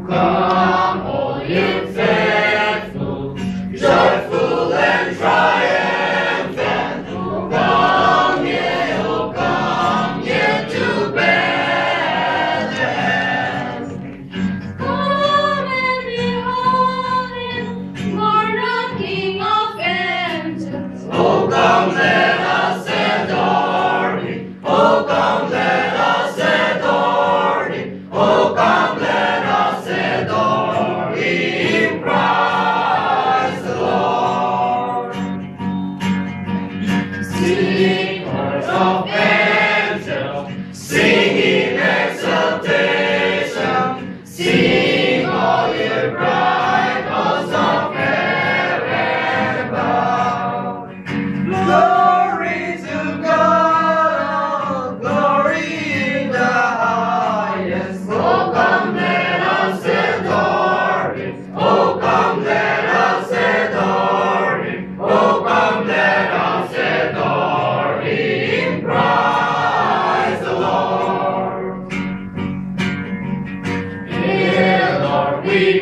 Come, all ye faithful, joyful and triumphant. Come ye to Bethlehem. Come and behold him, born a King of angels. Oh, come, let us adore him. Oh, come, let us adore him. Oh, come, let us adore him. Praise the Lord. Sing, chorus of angels, sing in exultation. Sing, all ye bright hosts of heaven above. Glory to God, glory in the highest. Oh, come, let us adore him. Oh, come, let us adore him. Oh, come, let us adore him. Praise the Lord. Here, Lord, we